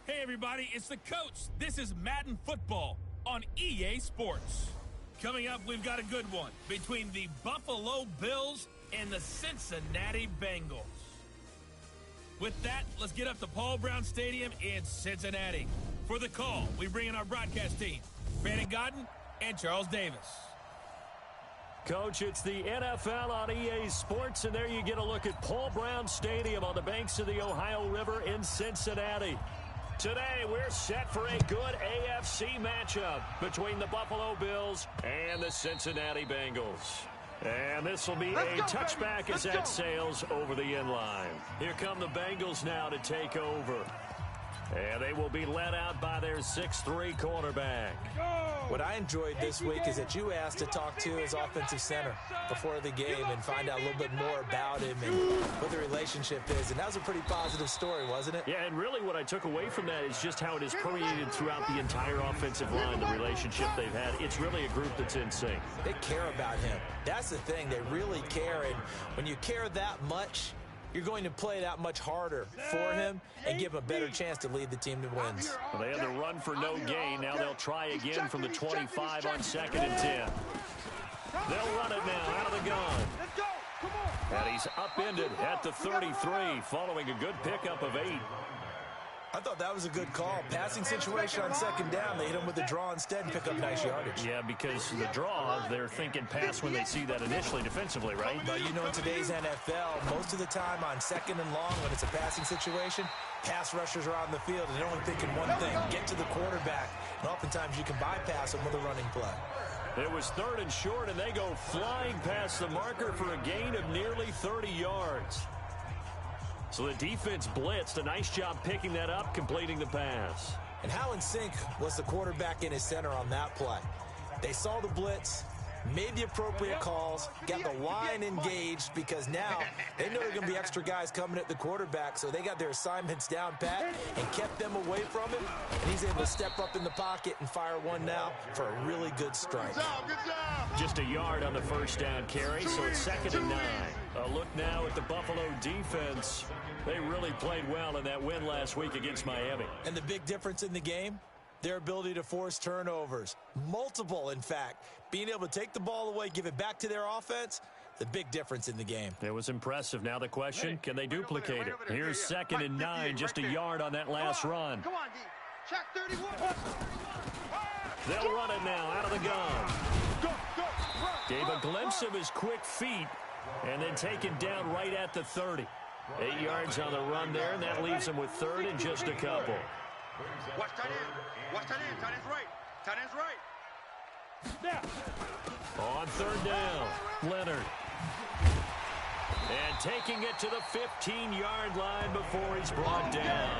Hey everybody, it's the coach. This is Madden Football on EA Sports. Coming up, we've got a good one between the Buffalo Bills and the Cincinnati Bengals. With that, let's get up to Paul Brown Stadium in Cincinnati. For the call, we bring in our broadcast team, Brandon Godden and Charles Davis. Coach, it's the NFL on EA Sports, and there you get a look at Paul Brown Stadium on the banks of the Ohio River in Cincinnati. Today, we're set for a good AFC matchup between the Buffalo Bills and the Cincinnati Bengals. And this will be a touchback as that sails over the inline. Here come the Bengals now to take over. And they will be led out by their 6'3" quarterback. What I enjoyed this week is that you asked to talk to his offensive center before the game and find out a little bit more about him and what the relationship is. And that was a pretty positive story, wasn't it? Yeah, and really what I took away from that is just how it has permeated throughout the entire offensive line, the relationship they've had. It's really a group that's in sync. They care about him. That's the thing. They really care. And when you care that much, you're going to play that much harder for him and give him a better chance to lead the team to wins. Well, they had to run for no gain. Now they'll try again from the 25 on 2nd and 10. They'll run it now out of the gun. And he's upended at the 33 following a good pickup of 8. I thought that was a good call. Passing situation on 2nd down. They hit him with the draw instead and pick up nice yardage. Yeah, because the draw, they're thinking pass when they see that initially defensively, right? But you know, in today's NFL, most of the time on 2nd and long when it's a passing situation, pass rushers are on the field and they're only thinking one thing, get to the quarterback. And oftentimes you can bypass them with a running play. It was 3rd and short, and they go flying past the marker for a gain of nearly 30 yards. So the defense blitzed. A nice job picking that up, completing the pass. And how in sync was the quarterback and his center on that play? They saw the blitz, made the appropriate calls, got the line engaged because now they know there are going to be extra guys coming at the quarterback, so they got their assignments down pat and kept them away from him, and he's able to step up in the pocket and fire one now for a really good strike. Good job. Just a yard on the first down carry, so it's 2nd and 9. A look now at the Buffalo defense. They really played well in that win last week against Miami. And the big difference in the game? Their ability to force turnovers. Multiple, in fact. Being able to take the ball away, give it back to their offense, the big difference in the game. It was impressive. Now the question, can they duplicate it? Here's 2nd and 9, just a yard on that last run. Come on, D. Check 31. They'll run it now out of the gun. Go, run. Gave a glimpse of his quick feet and then taken down right at the 30. 8 yards on the run there, and that leaves him with 3rd and just a couple. Watch tight end. Watch tight end. Tight end's right. Tight end's right. On 3rd down, Leonard. And taking it to the 15-yard line before he's brought down.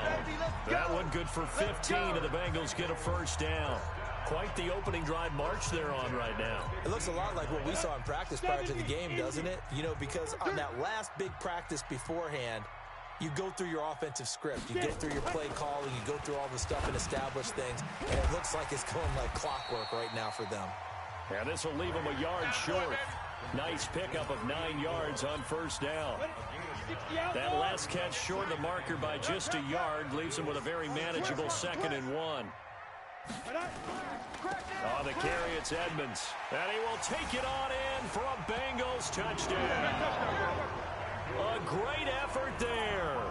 That one good for 15, and the Bengals get a first down. Quite the opening drive march they're on right now. It looks a lot like what we saw in practice prior to the game, doesn't it? You know, because on that last big practice beforehand, you go through your offensive script. You go through your play calling. You go through all the stuff and establish things. And it looks like it's going like clockwork right now for them. And this will leave them a yard short. Nice pickup of 9 yards on first down. That last catch short of the marker by just a yard leaves them with a very manageable 2nd and 1. On the carry, it's Edmonds. And he will take it on in for a Bengals touchdown. A great effort there.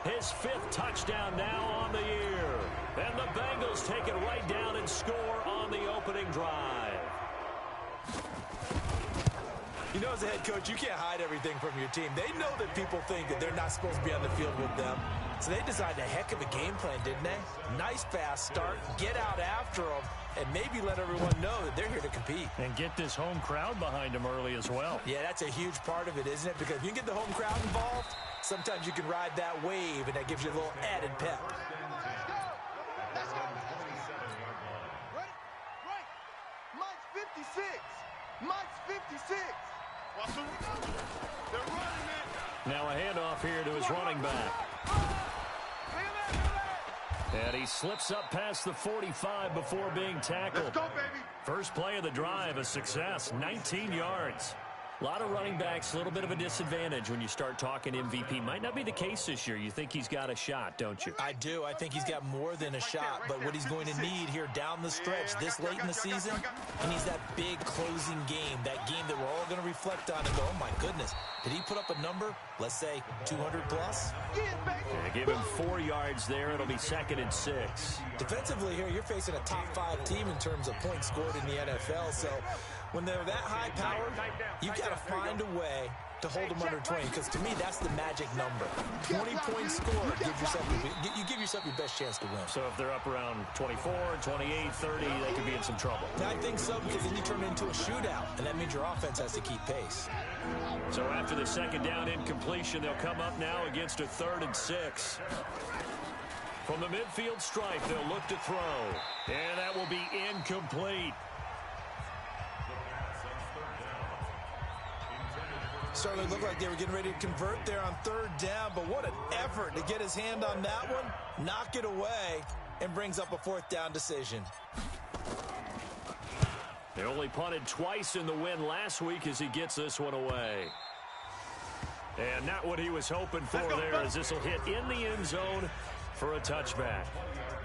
His 5th touchdown now on the year. And the Bengals take it right down and score on the opening drive. You know, as a head coach, you can't hide everything from your team. They know that people think that they're not supposed to be on the field with them. So they decided a heck of a game plan, didn't they? Nice fast start, get out after them, and maybe let everyone know that they're here to compete. And get this home crowd behind them early as well. Yeah, that's a huge part of it, isn't it? Because if you can get the home crowd involved, sometimes you can ride that wave, and that gives you a little added pep. Let's go. Right. Mike's 56. Mike's 56. They're running it. Now a handoff here to his running back. And he slips up past the 45 before being tackled. Let's go, baby. First play of the drive, a success, 19 yards. A lot of running backs, a little bit of a disadvantage when you start talking MVP. Might not be the case this year. You think he's got a shot, don't you? I do. I think he's got more than a shot. But what he's going to need here down the stretch this late in the season, he needs that big closing game, that game that we're all going to reflect on and go, oh, my goodness, did he put up a number, let's say, 200 plus? Yeah, give him 4 yards there. It'll be 2nd and 6. Defensively here, you're facing a top 5 team in terms of points scored in the NFL. So when they're that high powered, you got to find a way to hold them under 20, because to me, that's the magic number. 20 points scored, you give yourself your best chance to win. So if they're up around 24, 28, 30, they could be in some trouble. I think so, because then you turn it into a shootout, and that means your offense has to keep pace. So after the 2nd down incompletion, they'll come up now against a 3rd and 6. From the midfield stripe, they'll look to throw, and that will be incomplete. Certainly looked like they were getting ready to convert there on 3rd down, but what an effort to get his hand on that one, knock it away, and brings up a 4th down decision. They only punted twice in the win last week as he gets this one away. And not what he was hoping for there, as this will hit in the end zone for a touchback.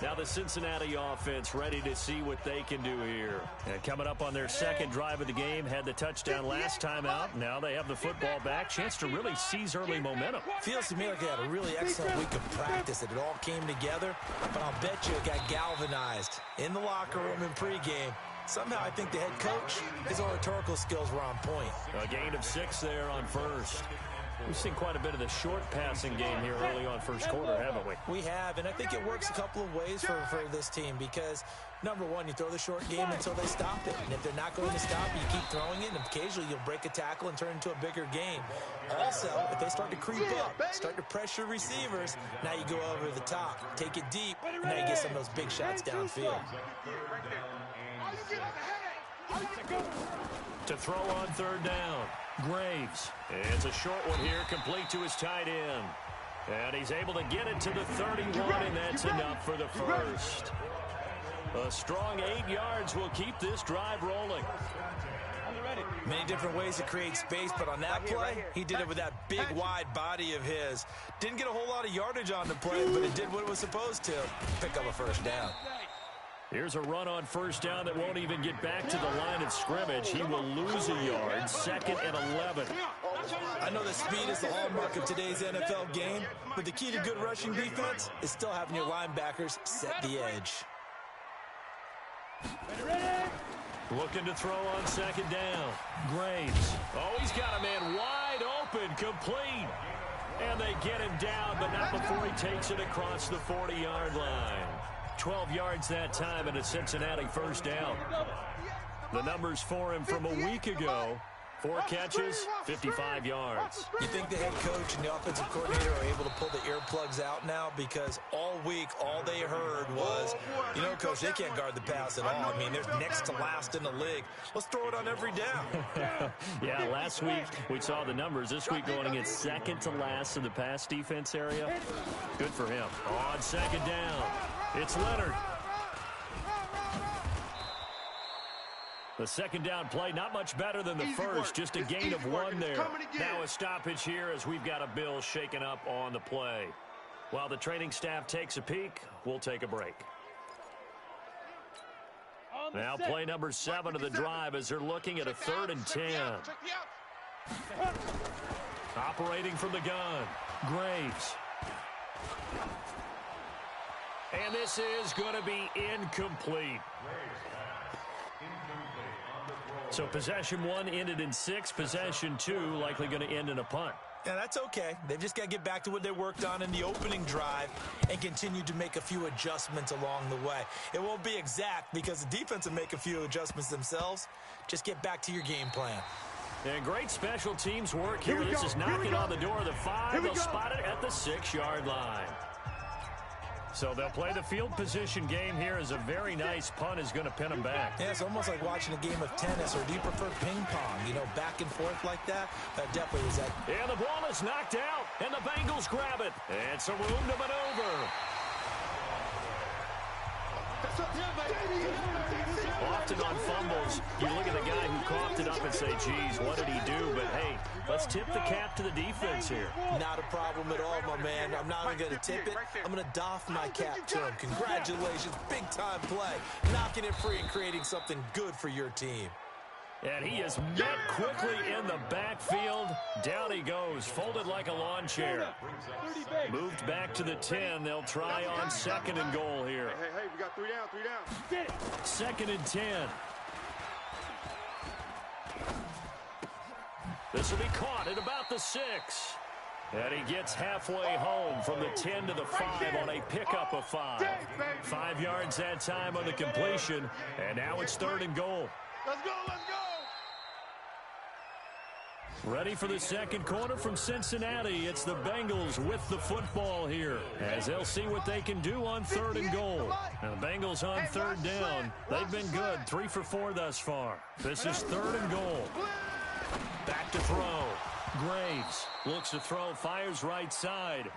Now the Cincinnati offense ready to see what they can do here. And coming up on their 2nd drive of the game, had the touchdown last time out. Now they have the football back. Chance to really seize early momentum. Feels to me like they had a really excellent week of practice. It all came together, but I'll bet you it got galvanized in the locker room in pregame. Somehow I think the head coach, his oratorical skills were on point. A gain of 6 there on 1st. We've seen quite a bit of the short passing game here early on 1st quarter, haven't we? We have, and I think it works a couple of ways for this team because, number one, you throw the short game until they stop it. And if they're not going to stop it, you keep throwing it, and occasionally you'll break a tackle and turn it into a bigger game. Also, if they start to creep up, start to pressure receivers, now you go over the top, take it deep, and now you get some of those big shots downfield. To throw on 3rd down, Graves. It's a short one here, complete to his tight end. And he's able to get it to the 31, and that's enough for the 1st. A strong 8 yards will keep this drive rolling. Many different ways to create space, but on that play, he did it with that big, wide body of his. Didn't get a whole lot of yardage on the play, but it did what it was supposed to, pick up a 1st down. Here's a run on 1st down that won't even get back to the line of scrimmage. He will lose a yard, 2nd and 11. I know that speed is the hallmark of today's NFL game, but the key to good rushing defense is still having your linebackers set the edge. Looking to throw on 2nd down. Graves. Oh, he's got a man wide open, complete. And they get him down, but not before he takes it across the 40-yard line. 12 yards that time and a Cincinnati 1st down. The numbers for him from a week ago. 4 catches, 55 yards. You think the head coach and the offensive coordinator are able to pull the earplugs out now? Because all week, all they heard was, you know, Coach, they can't guard the pass at all. I mean, they're next to last in the league. Let's throw it on every down. Yeah, last week we saw the numbers. This week going against 2nd to last in the pass defense area. Good for him. On 2nd down, it's Leonard. The 2nd down play, not much better than the first, just a gain of 1 there. Now a stoppage here as we've got a Bill shaken up on the play. While the training staff takes a peek, we'll take a break. Now play number 7 of the drive as they're looking at a 3rd and 10. Operating from the gun, Graves. And this is going to be incomplete. So possession 1 ended in 6. Possession 2 likely going to end in a punt. Yeah, that's okay. They've just got to get back to what they worked on in the opening drive and continue to make a few adjustments along the way. It won't be exact because the defense will make a few adjustments themselves. Just get back to your game plan. And great special teams work here. This is knocking on the door of the 5. They'll spot it at the 6-yard line. So they'll play the field position game here as a very nice punt is going to pin them back. Yeah, it's almost like watching a game of tennis, or do you prefer ping pong? You know, back and forth like that? That definitely was that. And the ball is knocked out, and the Bengals grab it. And some room to maneuver. Often on fumbles, you look at the guy who coughed it up and say, geez, what did he do? But, hey, let's tip the cap to the defense here. Not a problem at all, my man. I'm not even going to tip it. I'm going to doff my cap to him. Congratulations. Big-time play. Knocking it free and creating something good for your team. And he is met quickly in the backfield. Down he goes, folded like a lawn chair. Moved back to the 10. They'll try on 2nd and goal here. Hey, we got 3 down. 2nd and 10. This will be caught at about the 6. And he gets halfway home from the 10 to the 5 on a pickup of 5. 5 yards that time on the completion. And now it's 3rd and goal. Let's go. Ready for the second quarter from Cincinnati. It's the Bengals with the football here as they'll see what they can do on 3rd and goal. Now the Bengals on 3rd down. They've been good, 3 for 4 thus far. This is 3rd and goal. Back to throw. Graves looks to throw, fires right side.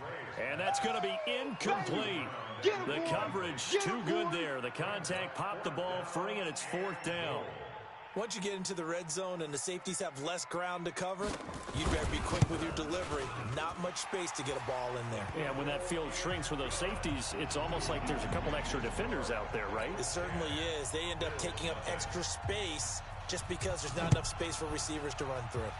And that's going to be incomplete. The coverage too good there. The contact popped the ball free, and it's 4th down. Once you get into the red zone and the safeties have less ground to cover, you better be quick with your delivery. Not much space to get a ball in there. Yeah, when that field shrinks with those safeties, it's almost like there's a couple extra defenders out there, right? It certainly is. They end up taking up extra space just because there's not enough space for receivers to run through.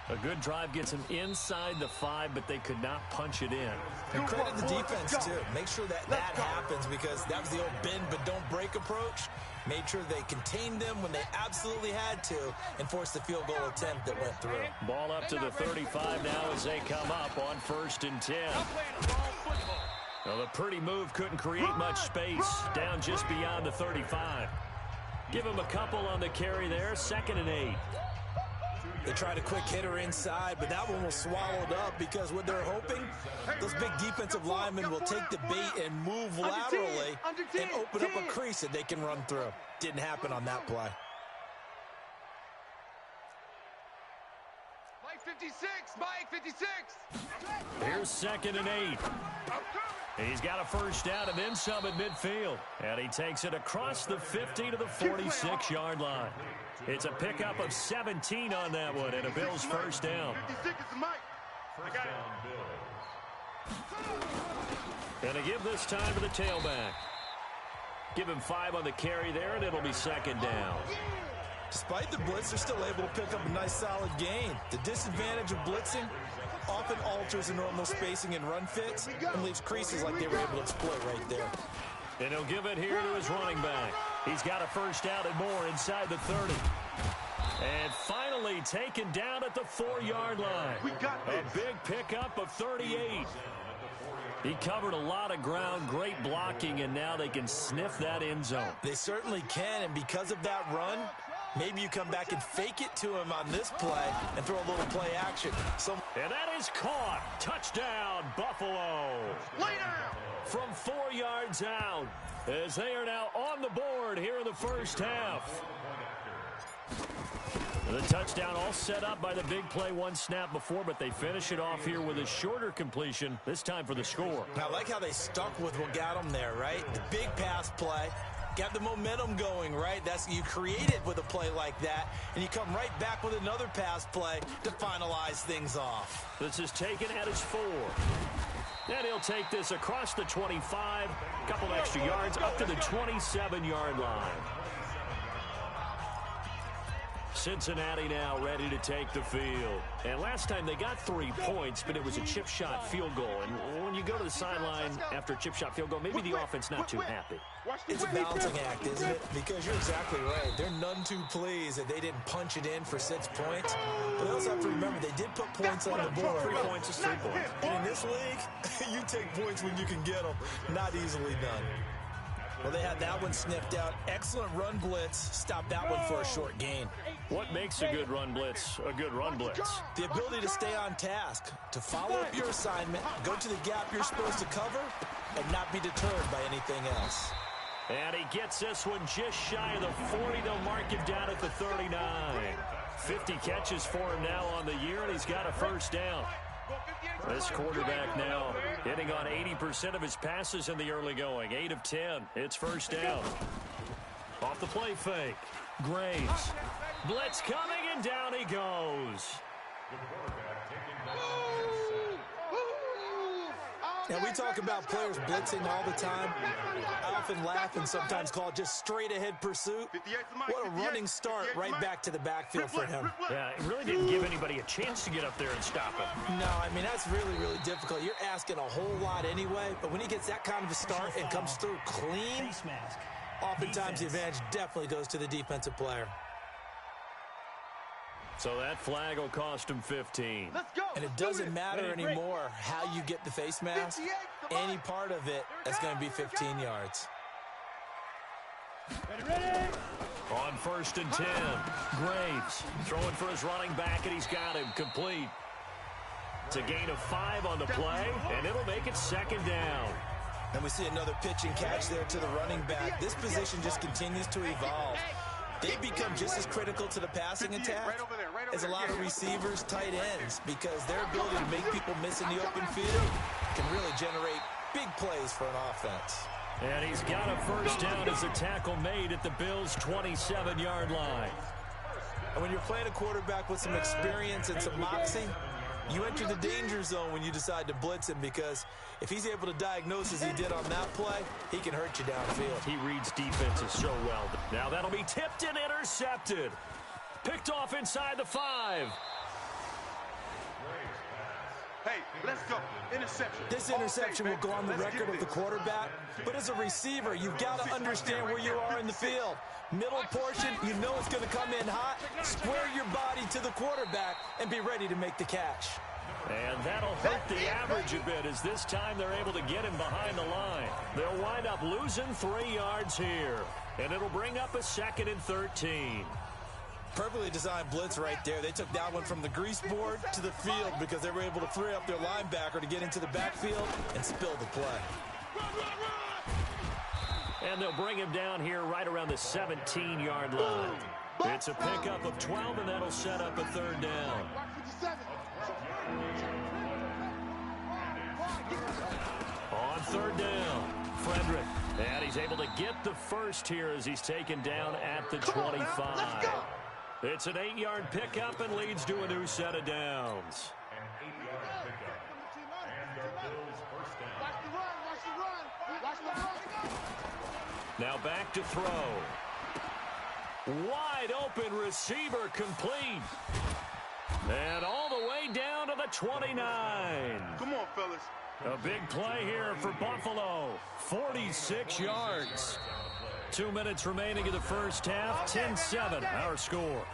A good drive gets them inside the 5, but they could not punch it in. And credit the defense, too. Make sure that happens because that was the old bend but don't break approach. Made sure they contained them when they absolutely had to and forced the field goal attempt that went through. Ball up to the 35 now as they come up on 1st and 10. Well, the pretty move couldn't create much space down just beyond the 35. Give him a couple on the carry there, 2nd and 8. They tried a quick hitter inside, but that one was swallowed up because what they're hoping, those big defensive linemen will take the bait and move laterally and open up a crease that they can run through. Didn't happen on that play. Mike 56, Mike 56. Here's 2nd and 8. He's got a first down and then some at midfield. And he takes it across the 50 to the 46-yard line. It's a pickup of 17 on that one and a Bills first down. 56 is Mike. I got it. And to give this time to the tailback. Give him 5 on the carry there, and it'll be 2nd down. Despite the blitz, they're still able to pick up a nice solid gain. The disadvantage of blitzing often alters the normal spacing and run fits and leaves creases like they were able to exploit right there. And he'll give it here to his running back. He's got a first down and more inside the 30. And finally taken down at the 4-yard line. A big pickup of 38. He covered a lot of ground, great blocking, and now they can sniff that end zone. They certainly can, and because of that run, maybe you come back and fake it to him on this play and throw a little play action. And that is caught. Touchdown, Buffalo. Lay down. From 4 yards out, as they are now on the board here in the first half. The touchdown all set up by the big play, one snap before, but they finish it off here with a shorter completion, this time for the score. I like how they stuck with what got them there, right? The big pass play. Got the momentum going, right? You create it with a play like that, and you come right back with another pass play to finalize things off. This is taken at his 4. And he'll take this across the 25, couple extra yards up to the 27-yard line. Cincinnati now ready to take the field. And last time they got 3 points, but it was a chip shot field goal. And when you go to the sideline after a chip shot field goal, maybe the offense not too happy. It's a balancing act, isn't it? Because you're exactly right. They're none too pleased that they didn't punch it in for 6 points. But they also have to remember they did put points on the board. 3 points is 3 points. And in this league, you take points when you can get them. Not easily done. Well, they had that one sniffed out. Excellent run blitz. Stopped that one for a short gain. What makes a good run blitz a good run blitz? The ability to stay on task, to follow up your assignment, go to the gap you're supposed to cover, and not be deterred by anything else. And he gets this one just shy of the 40. They'll mark him down at the 39. 50 catches for him now on the year, and he's got a first down. This quarterback now hitting on 80% of his passes in the early going. 8 of 10. It's first down. Off the play fake. Graves. Blitz coming, and down he goes. And we talk about players blitzing all the time. I often laugh and sometimes call it just straight-ahead pursuit. What a running start right back to the backfield for him. Yeah, it really didn't give anybody a chance to get up there and stop him. No, I mean, that's really, really difficult. You're asking a whole lot anyway, but when he gets that kind of a start and comes through clean, oftentimes the advantage definitely goes to the defensive player. So that flag will cost him 15. And it doesn't matter anymore how you get the face mask. Any part of it, that's going to be 15 yards. On 1st and 10, Graves throwing for his running back, and he's got him complete. It's a gain of 5 on the play, and it'll make it second down. And we see another pitch and catch there to the running back. This position just continues to evolve. They become just as critical to the passing attack as a lot of receivers, tight ends, because their ability to make people miss in the open field can really generate big plays for an offense. And he's got a first down as a tackle made at the Bills' 27-yard line. And when you're playing a quarterback with some experience and some moxie, you enter the danger zone when you decide to blitz him, because if he's able to diagnose as he did on that play, he can hurt you downfield. He reads defenses so well. Now that'll be tipped and intercepted. Picked off inside the 5. Hey, let's go. Interception. This interception will go on the record of the quarterback, but as a receiver, you've got to understand where you are in the field. Middle portion, you know it's going to come in hot. Square your body to the quarterback and be ready to make the catch. And that'll hurt the average a bit, as this time they're able to get him behind the line. They'll wind up losing 3 yards here, and it'll bring up a 2nd and 13. Perfectly designed blitz right there. They took that one from the grease board to the field because they were able to free up their linebacker to get into the backfield and spill the play. And they'll bring him down here right around the 17-yard line. It's a pickup of 12, and that'll set up a 3rd down. On 3rd down, Frederick. And he's able to get the first here as he's taken down at the 25. It's an 8-yard pickup and leads to a new set of downs. Now back to throw. Wide open receiver complete. And all the way down to the 29. Come on, fellas. A big play here for Buffalo. 46 yards. 2 minutes remaining in the first half. 10-7, our score.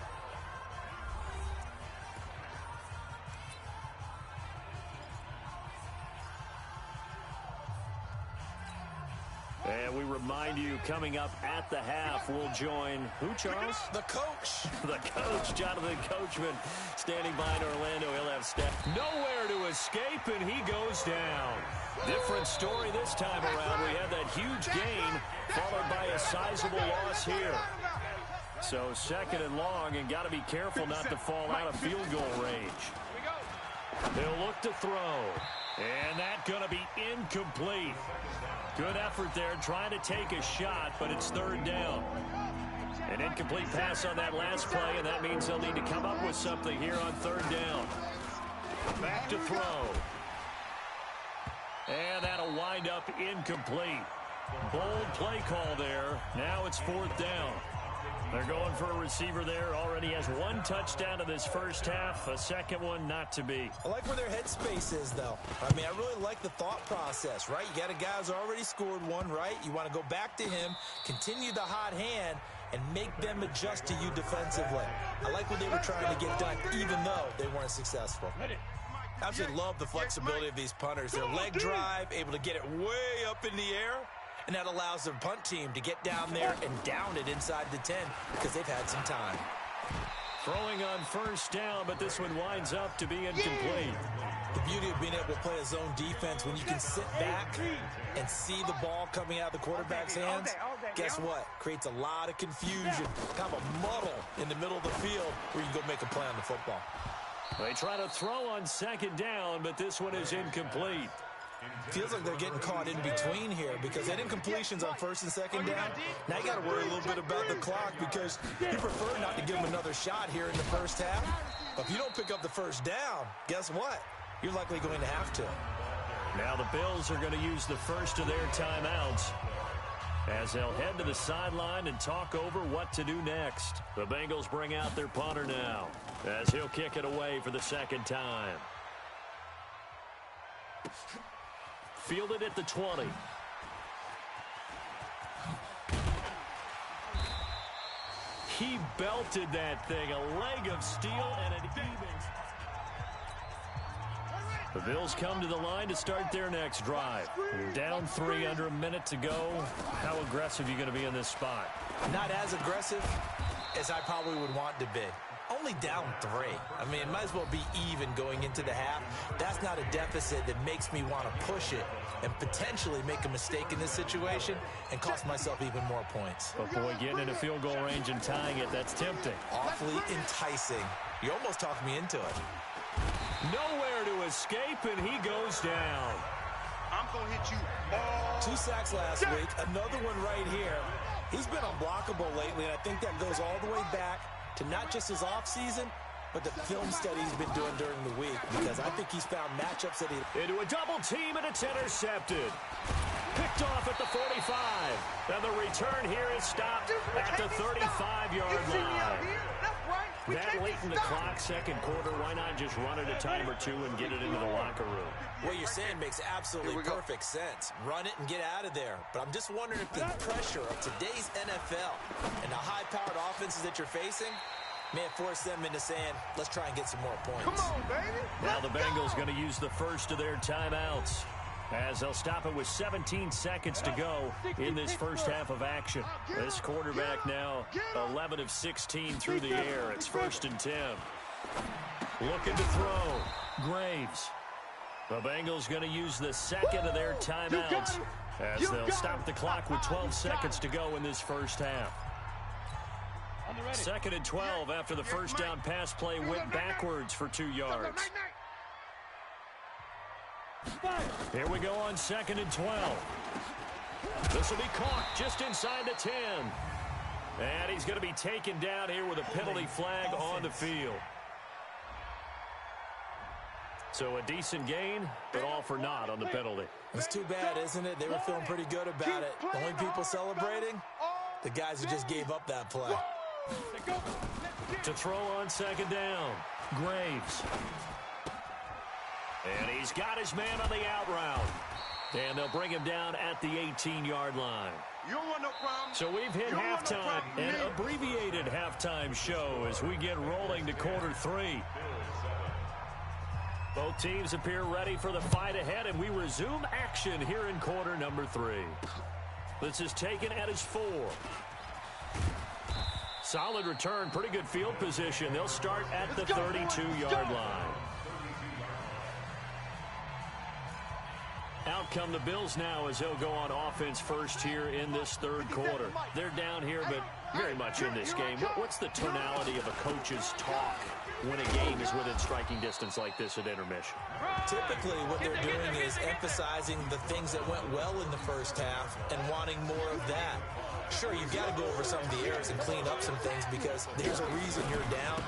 And we remind you, coming up at the half, we'll join who, Charles? The coach. The coach, Jonathan Coachman, standing by in Orlando. He'll have nowhere to escape, and he goes down. Different story this time around. We had that huge gain, followed by a sizable loss here. So 2nd and long, and got to be careful not to fall out of field goal range. They'll look to throw, and that's going to be incomplete. Good effort there, trying to take a shot, but it's 3rd down. An incomplete pass on that last play, and that means they'll need to come up with something here on 3rd down. Back to throw. And that'll wind up incomplete. Bold play call there. Now it's 4th down. They're going for a receiver there. Already has 1 touchdown in this first half. A 2nd one not to be. I like where their headspace is, though. I mean, I really like the thought process, right? You got a guy who's already scored 1, right? You want to go back to him, continue the hot hand, and make them adjust to you defensively. I like what they were trying to get done, even though they weren't successful. I absolutely love the flexibility of these punters. Their leg drive, able to get it way up in the air, and that allows their punt team to get down there and down it inside the 10 because they've had some time. Throwing on 1st down, but this one winds up to be incomplete. The beauty of being able to play a zone defense when you can sit back and see the ball coming out of the quarterback's hands, guess what? Creates a lot of confusion, kind of a muddle in the middle of the field where you can go make a play on the football. They try to throw on second down, but this one is incomplete. Feels like they're getting caught in between here because they did incompletions on first and second down. Now you got to worry a little bit about the clock because you prefer not to give them another shot here in the first half. But if you don't pick up the first down, guess what? You're likely going to have to. Now the Bills are going to use the first of their timeouts as they'll head to the sideline and talk over what to do next. The Bengals bring out their punter now as he'll kick it away for the second time. Fielded at the 20. He belted that thing. A leg of steel and an even. The Bills come to the line to start their next drive. Down 3 under a minute to go. How aggressive are you going to be in this spot? Not as aggressive as I probably would want to be. Only down 3. I mean, it might as well be even going into the half. That's not a deficit that makes me want to push it and potentially make a mistake in this situation and cost myself even more points. But boy, getting into field goal range and tying it, that's tempting. Awfully enticing. You almost talked me into it. Nowhere to escape, and he goes down. I'm going to hit you all. 2 sacks last week. Another one right here. He's been unblockable lately, and I think that goes all the way back to not just his offseason, but the film study he's been doing during the week, because I think he's found matchups that he... Into a double team, and it's intercepted. Picked off at the 45. And the return here is stopped at the 35-yard line. That late in the clock, second quarter, why not just run it a time or two and get it into the locker room? What you're saying makes absolutely perfect sense. Run it and get out of there. But I'm just wondering if the pressure of today's NFL and the high-powered offenses that you're facing may have forced them into saying, let's try and get some more points. Come on, baby. Now the Bengals going to use the first of their timeouts as they'll stop it with 17 seconds to go in this first half of action. This quarterback now 11 of 16 through the air. It's 1st and 10. Looking to throw. Graves. The Bengals going to use the second of their timeouts as they'll stop the clock with 12 seconds to go in this first half. 2nd and 12 after the first down pass play went backwards for 2 yards. Here we go on 2nd and 12. This will be caught just inside the 10. And he's going to be taken down here with a penalty flag on the field. So a decent gain, but all for naught on the penalty. It's too bad, isn't it? They were feeling pretty good about it. The only people celebrating, the guys who just gave up that play. To throw on 2nd down, Graves. And he's got his man on the out route. And they'll bring him down at the 18-yard line. You don't want no problem. So we've hit halftime, an abbreviated halftime show as we get rolling to quarter 3. Both teams appear ready for the fight ahead, and we resume action here in quarter number 3. This is taken at his 4. Solid return, pretty good field position. They'll start at the 32-yard line. Out come the Bills now as they'll go on offense first here in this 3rd quarter. They're down here, but very much in this game. What's the tonality of a coach's talk when a game is within striking distance like this at intermission? Typically, what they're doing is emphasizing the things that went well in the first half and wanting more of that. Sure, you've got to go over some of the errors and clean up some things because there's a reason you're down.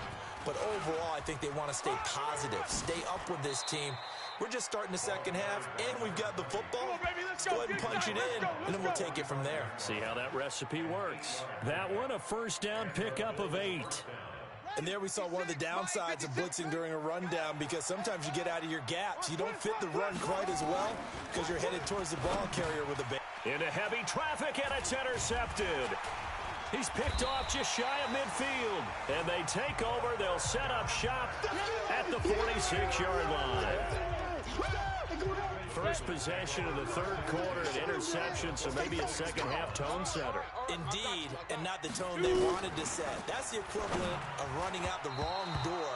But overall, I think they want to stay positive, stay up with this team. We're just starting the second half, and we've got the football. Let's go ahead and punch it in, and then we'll take it from there. See how that recipe works. That one, a first down pickup of 8. And there we saw one of the downsides of blitzing during a rundown because sometimes you get out of your gaps. You don't fit the run quite as well because you're headed towards the ball carrier with a bit. Into heavy traffic, and it's intercepted. He's picked off just shy of midfield. And they take over. They'll set up shop at the 46-yard line. First possession of the 3rd quarter, an interception, so maybe a second-half tone setter. Indeed, and not the tone they wanted to set. That's the equivalent of running out the wrong door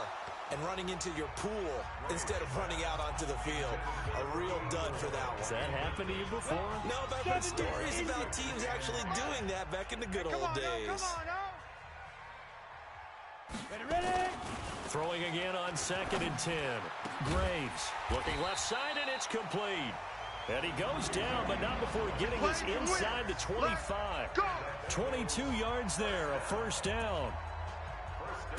and running into your pool instead of running out onto the field. A real dud for that one. Has that happened to you before? No, but I've heard stories about teams actually doing that back in the good old days. Ready? Throwing again on 2nd and 10. Graves looking left side, and it's complete. And he goes down, but not before getting us inside the 25. 22 yards there, a first down.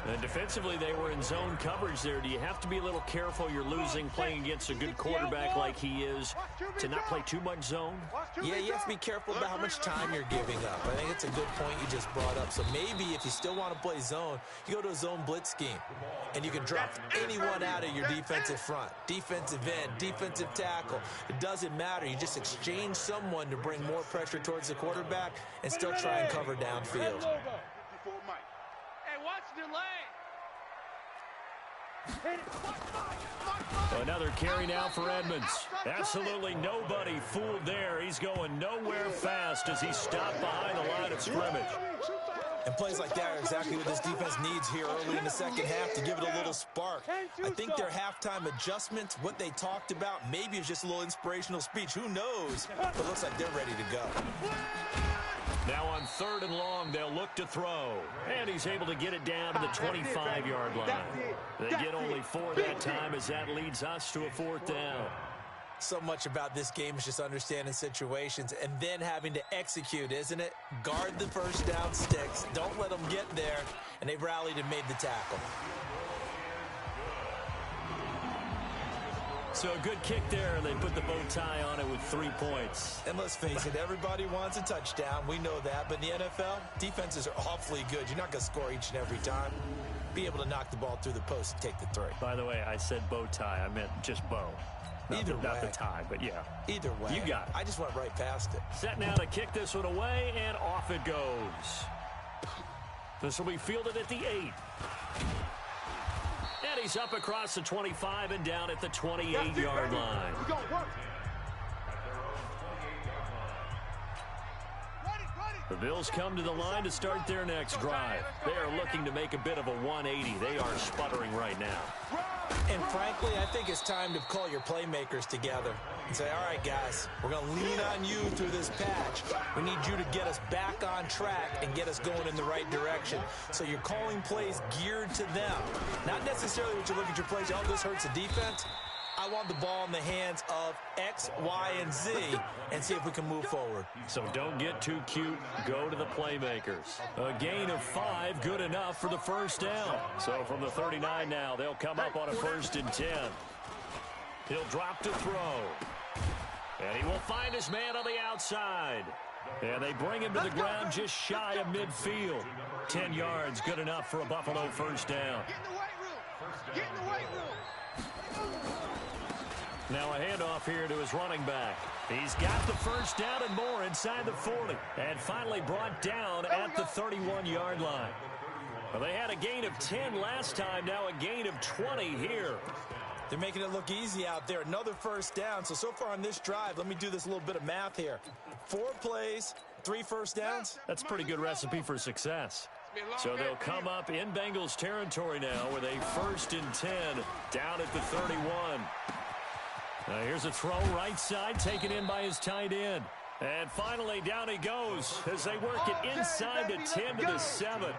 And defensively, they were in zone coverage there. Do you have to be a little careful? You're losing playing against a good quarterback like he is to not play too much zone? Yeah, you have to be careful about how much time you're giving up. I think it's a good point you just brought up. So maybe if you still want to play zone, you go to a zone blitz scheme. And you can drop anyone out of your defensive front. Defensive end, defensive tackle. It doesn't matter. You just exchange someone to bring more pressure towards the quarterback and still try and cover downfield. Another carry now for Edmonds. Absolutely nobody fooled there. He's going nowhere fast as he stopped behind the line of scrimmage. And plays like that are exactly what this defense needs here early in the second half to give it a little spark. I think their halftime adjustments, what they talked about, maybe it's just a little inspirational speech. Who knows? But it looks like they're ready to go. Now on 3rd and long, they'll look to throw. And he's able to get it down to the 25-yard line. They get only 4 that time as that leads us to a 4th down. So much about this game is just understanding situations and then having to execute, isn't it? Guard the first down sticks. Don't let them get there. And they've rallied and made the tackle. So a good kick there, and they put the bow tie on it with 3 points. And let's face it, everybody wants a touchdown. We know that. But in the NFL, defenses are awfully good. You're not going to score each and every time. Be able to knock the ball through the post and take the 3. By the way, I said bow tie. I meant just bow. Not the tie, but yeah. Either way. You got it. I just went right past it. Set now to kick this one away, and off it goes. This will be fielded at the 8. And he's up across the 25 and down at the 28-yard line. The Bills come to the line to start their next drive. They are looking to make a bit of a 180. They are sputtering right now. And frankly, I think it's time to call your playmakers together and say, all right, guys, we're going to lean on you through this patch. We need you to get us back on track and get us going in the right direction. So you're calling plays geared to them. Not necessarily what you look at your plays, oh, this hurts the defense. I want the ball in the hands of X, Y, and Z and see if we can move forward. So don't get too cute. Go to the playmakers. A gain of 5, good enough for the first down. So from the 39 now, they'll come up on a 1st and 10. He'll drop to throw. And he will find his man on the outside. And they bring him to the ground just shy of midfield. 10 yards, good enough for a Buffalo first down. Get in the weight room. Get in the weight room. Now a handoff here to his running back. He's got the first down and more inside the 40. And finally brought down at the 31-yard line. Well, they had a gain of 10 last time. Now a gain of 20 here. They're making it look easy out there. Another first down. So far on this drive, let me do this little bit of math here. 4 plays, 3 first downs. That's a pretty good recipe for success. So they'll come up in Bengals territory now with a 1st and 10 down at the 31. Now here's a throw right side taken in by his tight end. And finally down he goes as they work it inside the 10 to the 7.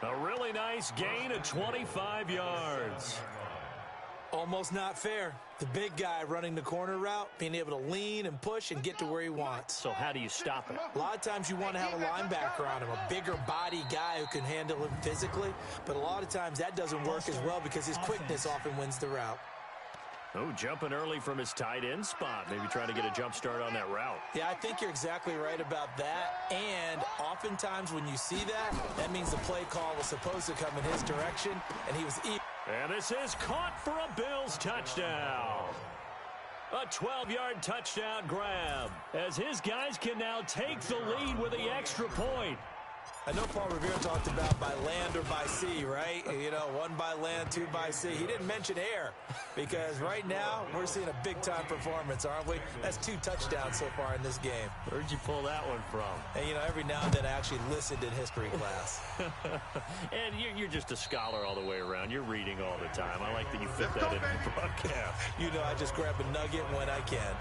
A really nice gain of 25 yards. Almost not fair. The big guy running the corner route, being able to lean and push and get to where he wants. So how do you stop it? A lot of times you want to have a linebacker on him, a bigger body guy who can handle him physically. But a lot of times that doesn't work as well because his quickness often wins the route. Oh, jumping early from his tight end spot. Maybe trying to get a jump start on that route. Yeah, I think you're exactly right about that. And oftentimes when you see that, that means the play call was supposed to come in his direction, and he was And this is caught for a Bills touchdown. A 12-yard touchdown grab as his guys can now take the lead with the extra point. I know Paul Revere talked about by land or by sea, right? You know, 1 by land, 2 by sea. He didn't mention air because right now we're seeing a big-time performance, aren't we? That's 2 touchdowns so far in this game. Where'd you pull that one from? And, you know, every now and then I actually listened in history class. And you're just a scholar all the way around. You're reading all the time. I like that you fit that in the broadcast. You know, I just grab a nugget when I can.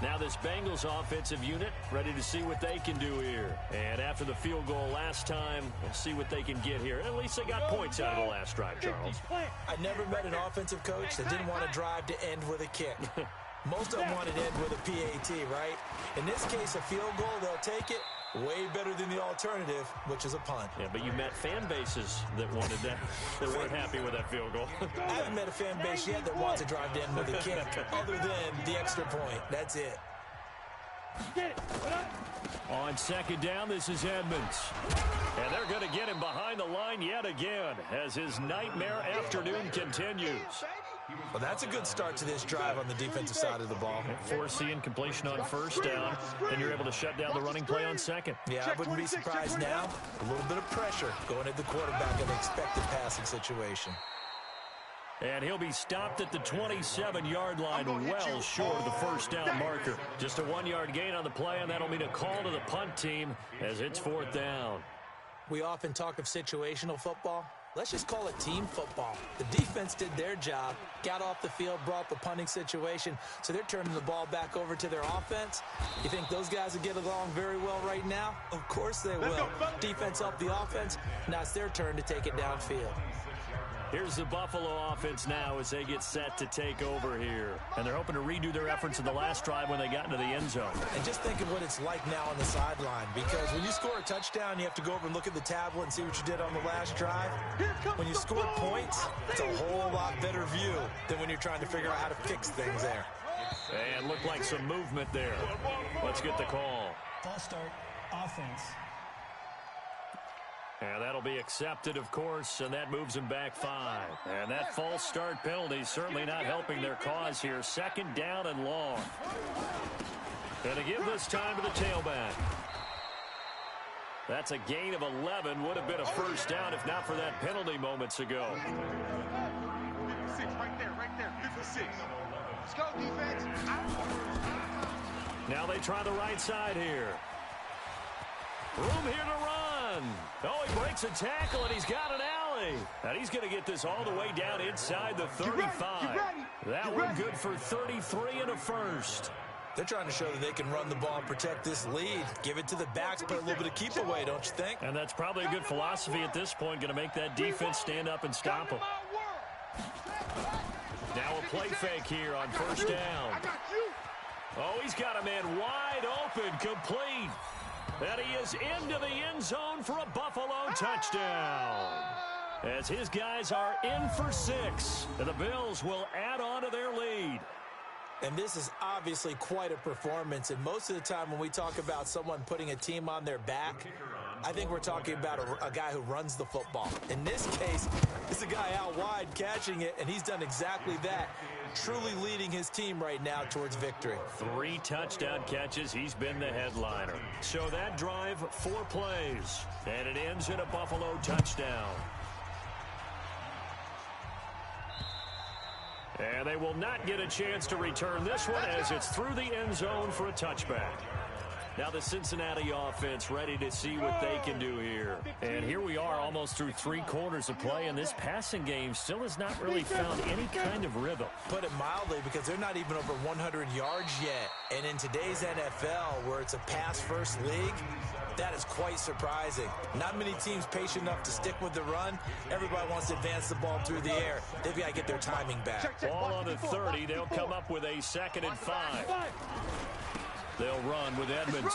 Now this Bengals offensive unit ready to see what they can do here. And after the field goal last time, we'll see what they can get here. At least they got points out of the last drive, Charles. I never met an offensive coach that didn't want to drive to end with a kick. Most of them wanted to end with a PAT, right? In this case, a field goal, they'll take it. Way better than the alternative, which is a punt. Yeah, but you met fan bases that wanted that, that weren't happy with that field goal. I haven't met a fan base yet that wants to drive to end with a kick, other than the extra point. That's it. On second down, this is Edmonds. And they're going to get him behind the line yet again as his nightmare afternoon continues. Well, that's a good start to this drive on the defensive side of the ball. Force the incompletion on first down, and you're able to shut down the running play on second. Yeah, I wouldn't be surprised now. A little bit of pressure going at the quarterback in the expected passing situation. And he'll be stopped at the 27-yard line, well short of the first down marker. Just a 1-yard gain on the play, and that'll mean a call to the punt team as it's fourth down. We often talk of situational football. Let's just call it team football. The defense did their job, got off the field, brought the punting situation, so they're turning the ball back over to their offense. You think those guys will get along very well right now? Of course they will. Defense helped the offense. Now it's their turn to take it downfield. Here's the Buffalo offense now as they get set to take over here. And they're hoping to redo their efforts in the last drive when they got into the end zone. And just think of what it's like now on the sideline, because when you score a touchdown, you have to go over and look at the tablet and see what you did on the last drive. When you score points, it's a whole lot better view than when you're trying to figure out how to fix things there. And looked like some movement there. Let's get the call. False start, offense. And that'll be accepted, of course, and that moves them back 5. And that false start penalty certainly not helping their cause here. Second down and long. And to give this time to the tailback. That's a gain of 11. Would have been a first down if not for that penalty moments ago. 56, right there, 56. Let's go, defense. Now they try the right side here. Room here to run. Oh, he breaks a tackle, and he's got an alley. And he's going to get this all the way down inside the 35. That one good for 33 and a first. They're trying to show that they can run the ball and protect this lead. Give it to the backs, play a little bit of keep away, don't you think? And that's probably a good philosophy at this point, going to make that defense stand up and stop them. Now a play fake here on first down. Oh, he's got a man wide open, complete. And he is into the end zone for a Buffalo touchdown. As his guys are in for 6. And the Bills will add on to their lead. And this is obviously quite a performance. And most of the time when we talk about someone putting a team on their back, I think we're talking about a guy who runs the football. In this case, it's a guy out wide catching it, and he's done exactly that. Truly leading his team right now towards victory. 3 touchdown catches. He's been the headliner. So that drive, 4 plays. And it ends in a Buffalo touchdown. And they will not get a chance to return this one as it's through the end zone for a touchback. Now the Cincinnati offense ready to see what they can do here. And here we are almost through 3 quarters of play, and this passing game still has not really found any kind of rhythm. Put it mildly, because they're not even over 100 yards yet. And in today's NFL, where it's a pass-first league, that is quite surprising. Not many teams patient enough to stick with the run. Everybody wants to advance the ball through the air. They've got to get their timing back. Ball on the 30. They'll come up with a 2nd and 5. They'll run with Edmonds.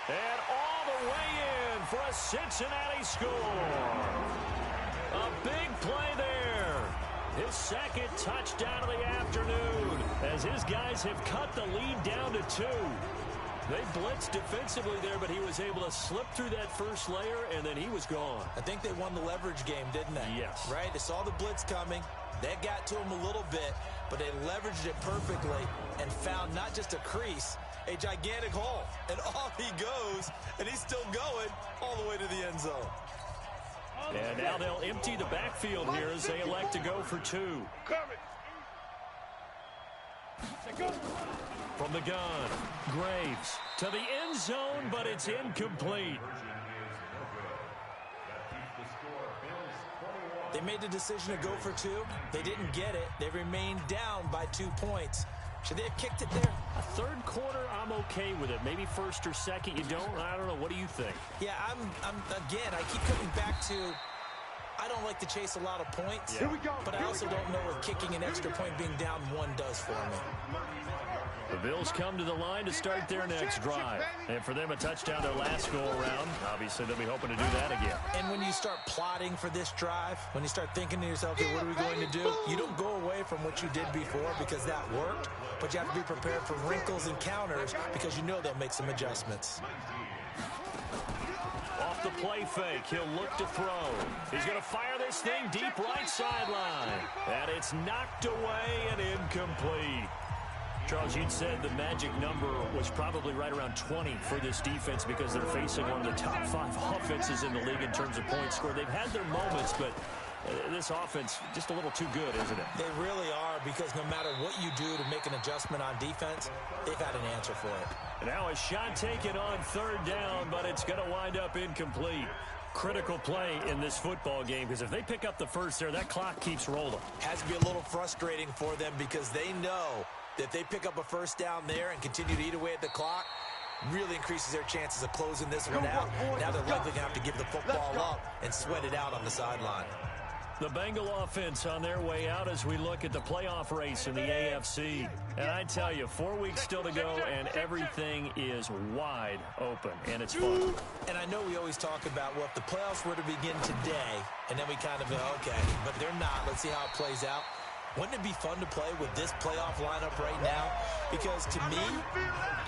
And all the way in for a Cincinnati score. A big play there. His 2nd touchdown of the afternoon as his guys have cut the lead down to 2. They blitzed defensively there, but he was able to slip through that first layer, and then he was gone. I think they won the leverage game, didn't they? Yes. Right? They saw the blitz coming. That got to him a little bit, but they leveraged it perfectly and found not just a crease, a gigantic hole. And off he goes, and he's still going all the way to the end zone. And now they'll empty the backfield here as they elect to go for 2. From the gun, Graves to the end zone, but it's incomplete. They made the decision to go for 2. They didn't get it. They remained down by 2 points. Should they have kicked it there? A third quarter, I'm okay with it. Maybe first or second, you don't. I don't know. What do you think? Yeah, again, I keep coming back to, I don't like to chase a lot of points. Yeah. Here we go. But I also don't know what kicking an extra point being down 1 does for me. The Bills come to the line to start their next drive. And for them, a touchdown their last go-around. Obviously, they'll be hoping to do that again. And when you start plotting for this drive, when you start thinking to yourself, okay, what are we going to do? You don't go away from what you did before because that worked, but you have to be prepared for wrinkles and counters because you know they'll make some adjustments. Off the play fake, he'll look to throw. He's going to fire this thing deep right sideline. And it's knocked away and incomplete. Charles, you'd said the magic number was probably right around 20 for this defense because they're facing one of the top 5 offenses in the league in terms of points scored. They've had their moments, but this offense just a little too good, isn't it? They really are, because no matter what you do to make an adjustment on defense, they've had an answer for it. And now a shot taken on third down, but it's going to wind up incomplete. Critical play in this football game, because if they pick up the first there, that clock keeps rolling. Has to be a little frustrating for them because they know that if they pick up a first down there and continue to eat away at the clock, really increases their chances of closing this one out. Now they're likely going to have to give the football up and sweat it out on the sideline. The Bengal offense on their way out as we look at the playoff race in the AFC. And I tell you, 4 weeks still to go, and everything is wide open, and it's fun. And I know we always talk about, well, if the playoffs were to begin today, and then we kind of go, okay, but they're not. Let's see how it plays out. Wouldn't it be fun to play with this playoff lineup right now? Because to me,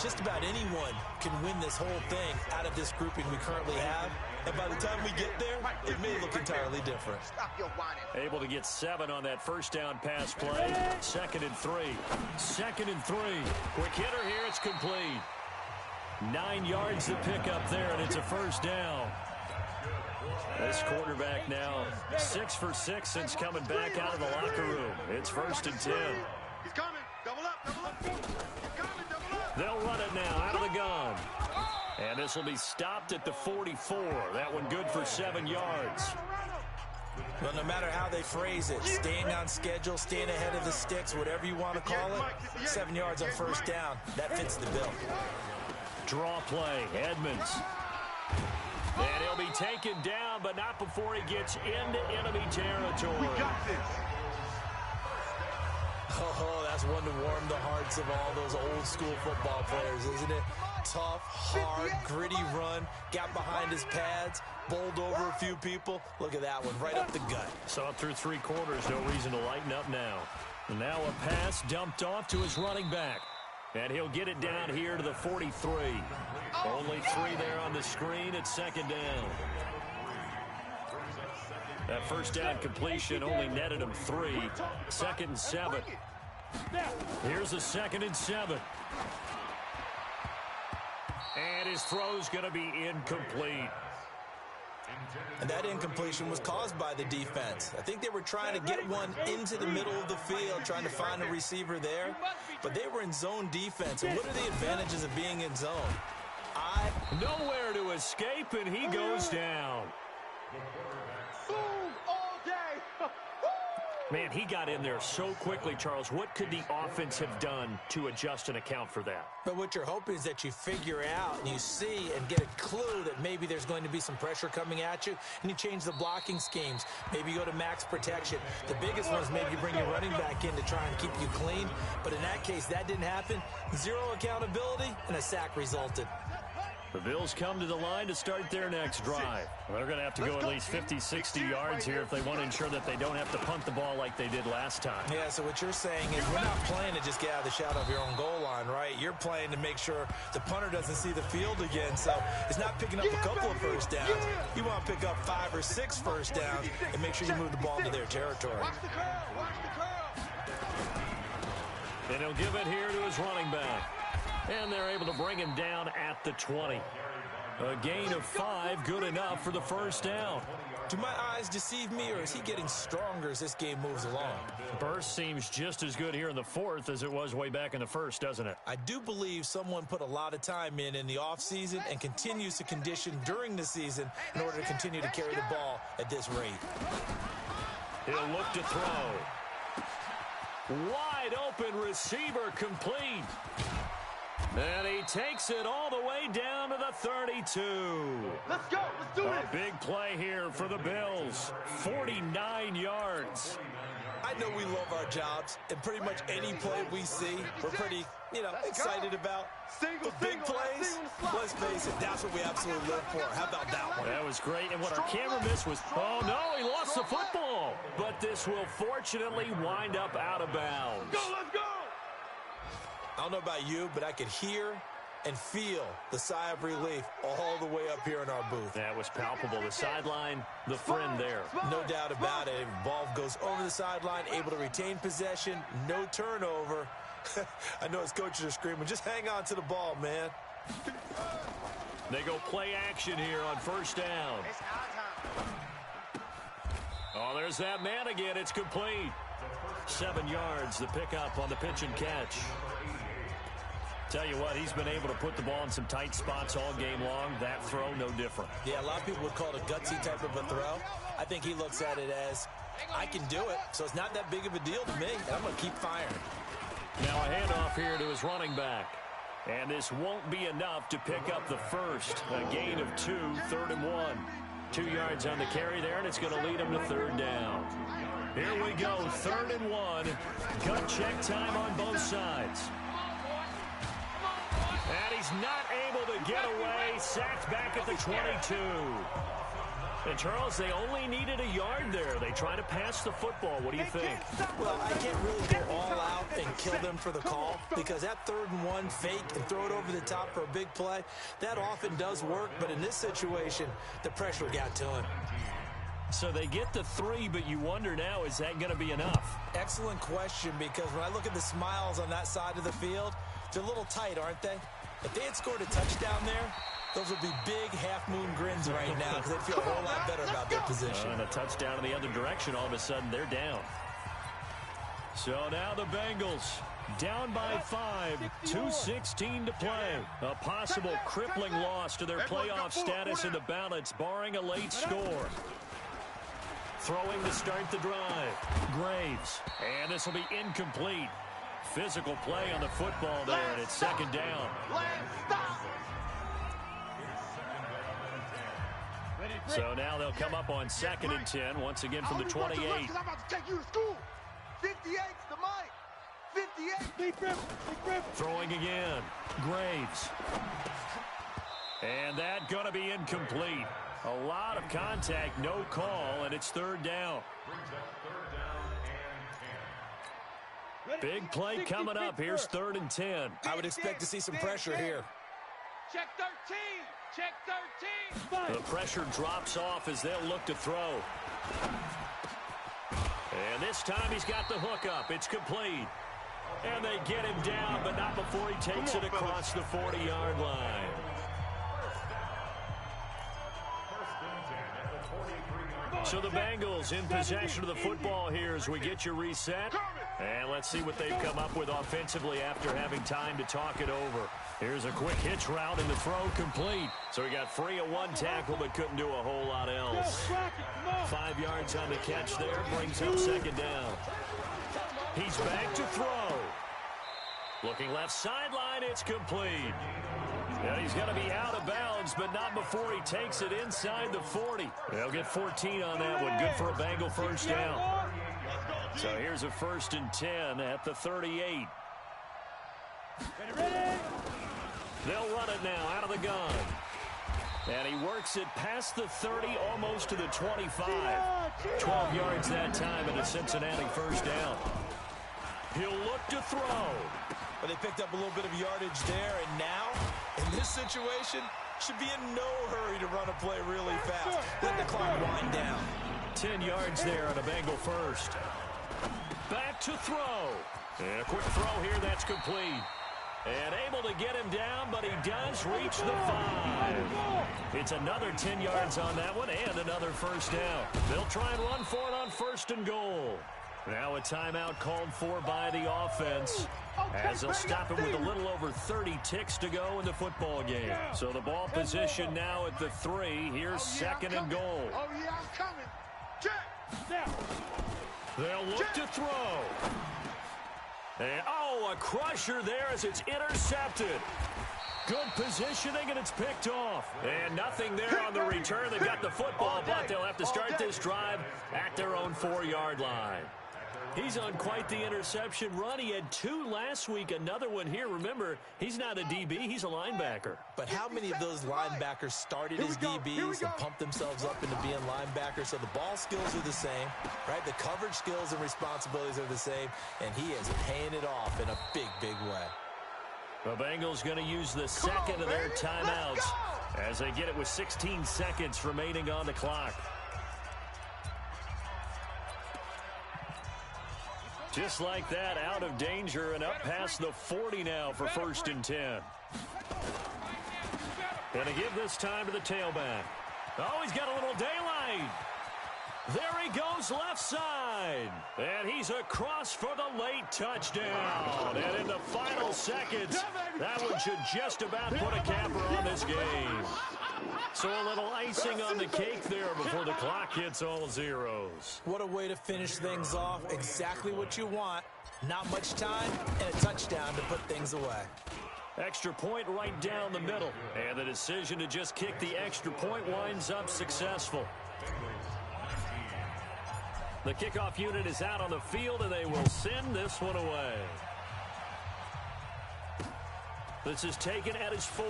just about anyone can win this whole thing out of this grouping we currently have. And by the time we get there, it may look entirely different. Able to get 7 on that first down pass play. 2nd and 3. 2nd and 3. Quick hitter here. It's complete. 9 yards to pick up there, and it's a first down. This quarterback now 6 for 6 since coming back out of the locker room. It's 1st and 10. He's coming. Double up, double up. He's coming, double up. They'll run it now out of the gun. And this will be stopped at the 44. That one good for 7 yards. Well, no matter how they phrase it, staying on schedule, staying ahead of the sticks, whatever you want to call it, 7 yards on first down, that fits the bill. Draw play, Edmonds. And he'll be taken down, but not before he gets into enemy territory. We got this. Oh, that's one to warm the hearts of all those old school football players, isn't it? Tough, hard, gritty run, got behind his pads, bowled over a few people. Look at that one, right up the gut. Saw it through 3 quarters, no reason to lighten up now. And now a pass dumped off to his running back. And he'll get it down here to the 43. Only 3 there on the screen at 2nd down. That first down completion only netted him 3. 2nd and 7. Here's a 2nd and 7. And his throw's going to be incomplete. And that incompletion was caused by the defense. I think they were trying to get one into the middle of the field, trying to find a receiver there. But they were in zone defense. And what are the advantages of being in zone? Nowhere to escape, and he goes down. Boom all day. Man, he got in there so quickly, Charles. What could the offense have done to adjust and account for that? But what you're hoping is that you figure out and you see and get a clue that maybe there's going to be some pressure coming at you, and you change the blocking schemes. Maybe you go to max protection. The biggest one is maybe you bring your running back in to try and keep you clean. But in that case, that didn't happen. 0 accountability, and a sack resulted. The Bills come to the line to start their next drive. They're going to have to go at least 50, 60 yards here if they want to ensure that they don't have to punt the ball like they did last time. Yeah, so what you're saying is we're not playing to just get out of the shadow of your own goal line, right? You're playing to make sure the punter doesn't see the field again. So it's not picking up a couple of first downs. You want to pick up 5 or 6 first downs and make sure you move the ball into their territory. Watch the curl. Watch the curl. And he'll give it here to his running back. And they're able to bring him down at the 20. A gain of 5, good enough for the first down. Do my eyes deceive me, or is he getting stronger as this game moves along? Burst seems just as good here in the 4th as it was way back in the 1st, doesn't it? I do believe someone put a lot of time in the offseason and continues to condition during the season in order to continue to carry the ball at this rate. He'll look to throw. Wide open receiver complete. And he takes it all the way down to the 32. Let's go. Let's do it. A big play here for the Bills. 49 yards. I know we love our jobs, and pretty much any play we see, we're pretty, excited about. Single, But big plays, let's face it, that's what we absolutely live for. How about that one? That was great, and what our camera missed was, oh no, he lost the football. But this will fortunately wind up out of bounds. Let's go. I don't know about you, but I could hear and feel the sigh of relief all the way up here in our booth. That was palpable. The sideline, the friend there. No doubt about it. Ball goes over the sideline, able to retain possession, no turnover. I know his coaches are screaming, just hang on to the ball, man. They go play action here on first down. It's our time. Oh, there's that man again. It's complete. 7 yards, the pickup on the pitch and catch. Tell you what, he's been able to put the ball in some tight spots all game long. That throw, no different. Yeah, a lot of people would call it a gutsy type of a throw. I think he looks at it as, I can do it, so it's not that big of a deal to me. I'm going to keep firing. Now a handoff here to his running back. And this won't be enough to pick up the first. A gain of 2, 3rd and 1. 2 yards on the carry there, and it's going to lead him to 3rd down. Here we go, 3rd and 1. Gut check time on both sides. And he's not able to get away. Sacked back at the 22. And, Charles, they only needed a yard there. They try to pass the football. What do you think? Well, I can't really go all out and kill them for the call because that 3rd and 1 fake and throw it over the top for a big play, that often does work. But in this situation, the pressure got to him. So they get the 3, but you wonder now, is that going to be enough? Excellent question, because when I look at the smiles on that side of the field, they're a little tight, aren't they? If they had scored a touchdown there, those would be big half-moon grins right now because they feel a whole lot better about their position. And a touchdown in the other direction, all of a sudden they're down. So now the Bengals down by 5, 2:16 to play. A possible crippling loss to their playoff status in the balance, barring a late score. Throwing to start the drive. Graves. And this will be incomplete. Physical play on the football there, and it's 2nd down. So now they'll come up on 2nd and 10, once again from the 28. I'm about to take you to school. 58's the mic. 58. Big grip. Throwing again. Graves. And that going to be incomplete. A lot of contact, no call, and it's 3rd down. Big play coming up. Here's 3rd and 10. I would expect to see some pressure here. Check 13. Check 13. The pressure drops off as they'll look to throw. And this time he's got the hook up. It's complete. And they get him down, but not before he takes it across the 40-yard line. So the Bengals in possession of the football here as we get you reset. And let's see what they've come up with offensively after having time to talk it over. Here's a quick hitch route and the throw complete. So he got free of 1 tackle but couldn't do a whole lot else. 5 yards on the catch there, brings up 2nd down. He's back to throw. Looking left sideline, it's complete. And he's going to be out of bounds, but not before he takes it inside the 40. They'll get 14 on that one. Good for a Bengal 1st down. So here's a 1st and 10 at the 38. They'll run it now out of the gun. And he works it past the 30, almost to the 25. 12 yards that time and a Cincinnati 1st down. He'll look to throw. But they picked up a little bit of yardage there, and now, in this situation, should be in no hurry to run a play really fast. Let the clock wind down. 10 yards there on a Bengal 1st. Back to throw. And a quick throw here, that's complete. And able to get him down, but he does reach the 5. It's another 10 yards on that one and another 1st down. They'll try and run for it on 1st and goal. Now a timeout called for by the offense as they'll stop it with a little over 30 ticks to go in the football game. So the ball position now at the 3. Here's 2nd and goal. Oh, yeah, I'm coming. Check. Now. They'll look to throw. And, oh, a crusher there as it's intercepted. Good positioning, and it's picked off. And nothing there on the return. They've got the football, but they'll have to start this drive at their own 4-yard line. He's on quite the interception run. He had 2 last week, another one here. Remember, he's not a DB, he's a linebacker. But how many of those linebackers started as DBs and pumped themselves up into being linebackers? So the ball skills are the same, right? The coverage skills and responsibilities are the same, and he is paying it off in a big, big way. The Bengals going to use the second of their timeouts as they get it with 16 seconds remaining on the clock. Just like that, out of danger and up past the 40 now for 1st and 10. Going to give this time to the tailback. Oh, he's got a little daylight. There he goes left side. And he's across for the late touchdown. And in the final seconds, that one should just about put a capper on this game. So a little icing on the cake there before the clock hits all zeros. What a way to finish things off. Exactly what you want. Not much time and a touchdown to put things away. Extra point right down the middle. And the decision to just kick the extra point winds up successful. The kickoff unit is out on the field, and they will send this one away. This is taken at his 4.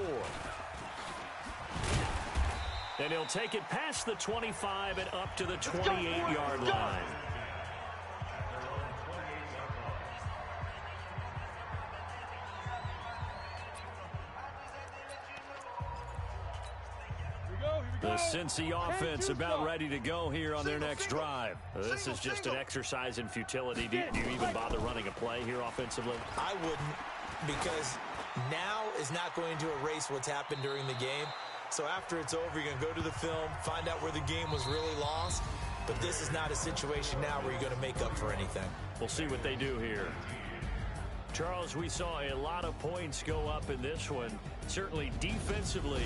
And he'll take it past the 25 and up to the 28-yard line. The Cincy offense about ready to go here on their next drive. This is just an exercise in futility. Do you even bother running a play here offensively? I wouldn't, because now is not going to erase what's happened during the game. So after it's over, you're going to go to the film, find out where the game was really lost. But this is not a situation now where you're going to make up for anything. We'll see what they do here. Charles, we saw a lot of points go up in this one. Certainly defensively,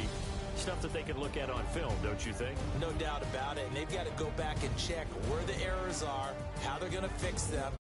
stuff that they can look at on film, don't you think? No doubt about it. And they've got to go back and check where the errors are, how they're going to fix them.